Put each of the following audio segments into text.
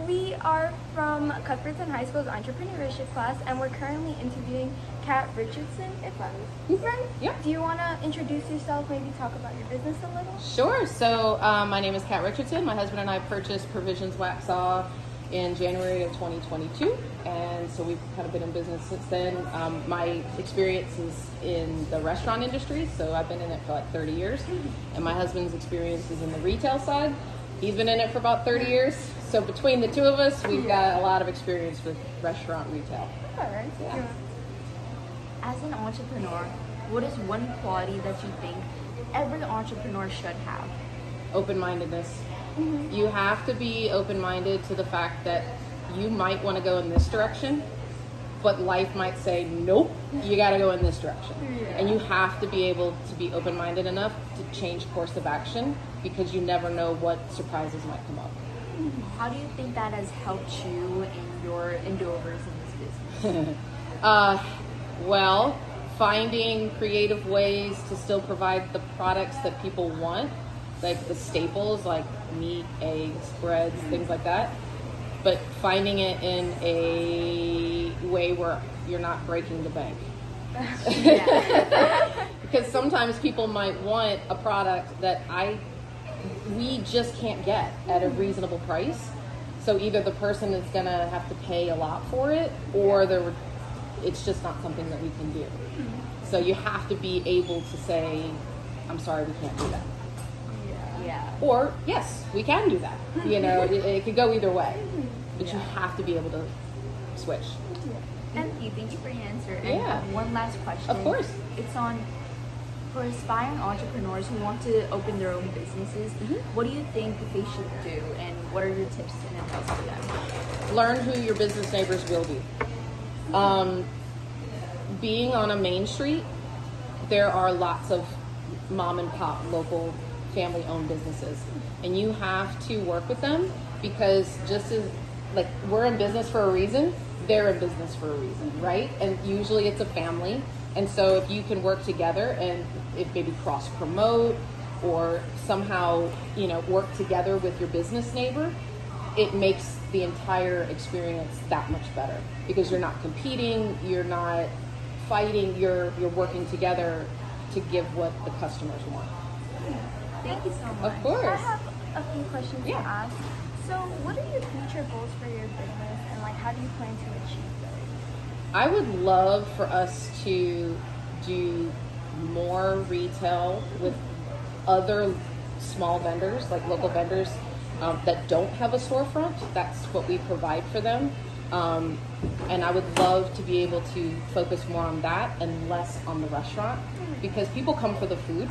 we are from Cuthbertson High School's Entrepreneurship class, and we're currently interviewing Kat Richardson, if I'm right. Yep. Do you want to introduce yourself, maybe talk about your business a little? Sure. So my name is Kat Richardson. My husband and I purchased Provisions Waxhaw in January of 2022, and so we've kind of been in business since then. My experience is in the restaurant industry, so I've been in it for like 30 years, and my husband's experience is in the retail side. He's been in it for about 30 years, so between the two of us, we've got a lot of experience with restaurant retail. All right. Yeah. As an entrepreneur, what is one quality that you think every entrepreneur should have? Open-mindedness. You have to be open-minded to the fact that you might want to go in this direction, but life might say, nope, you got to go in this direction. And you have to be able to be open-minded enough to change course of action, because you never know what surprises might come up. How do you think that has helped you in your endeavors in this business? Well, finding creative ways to still provide the products that people want, like the staples like meat, eggs, breads, things like that, but finding it in a way where you're not breaking the bank. Because sometimes people might want a product that we just can't get at a reasonable price. So either the person is gonna have to pay a lot for it, or it's just not something that we can do. So you have to be able to say, I'm sorry, we can't do that. Yeah. Or, yes, we can do that. You know, it could go either way. But you have to be able to switch. Thank you for your answer. And Yeah. one last question. Of course. It's for aspiring entrepreneurs who want to open their own businesses, what do you think they should do, and what are your tips and advice for them? Learn who your business neighbors will be. Being on a main street, there are lots of mom and pop local family owned businesses, and you have to work with them, because just as like we're in business for a reason, they're in business for a reason, right? And usually it's a family, and so if you can work together and if maybe cross promote or somehow work together with your business neighbor, it makes the entire experience that much better, because you're not competing, you're not fighting, you're working together to give what the customers want. Thank you so much. Of course. I have a few questions to ask. So what are your future goals for your business, and how do you plan to achieve those? I would love for us to do more retail with other small vendors, like local vendors that don't have a storefront. That's what we provide for them. And I would love to be able to focus more on that and less on the restaurant, because people come for the food.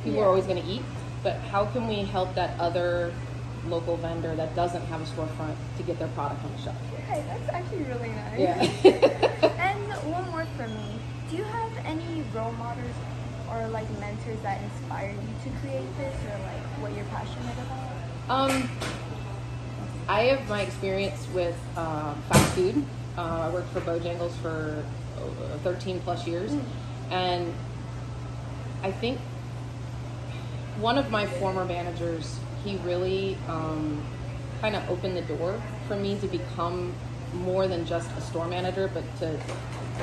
People are always going to eat, but how can we help that other local vendor that doesn't have a storefront to get their product on the shelf? Okay, that's actually really nice. Yeah. And one more for me. Do you have any role models or mentors that inspire you to create this, or what you're passionate about? I have my experience with fast food. I worked for Bojangles for 13 plus years, and I think one of my former managers, he really kind of opened the door for me to become more than just a store manager, but to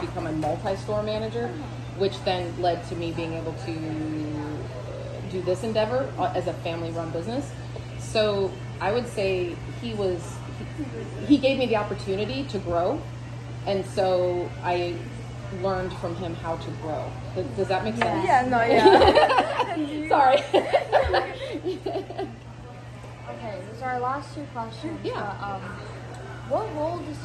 become a multi-store manager, which then led to me being able to do this endeavor as a family-run business. So I would say he gave me the opportunity to grow, and so I learned from him how to grow. Does that make sense? Yeah, no, yeah. Sorry. Okay, these are our last two questions. Yeah. What role does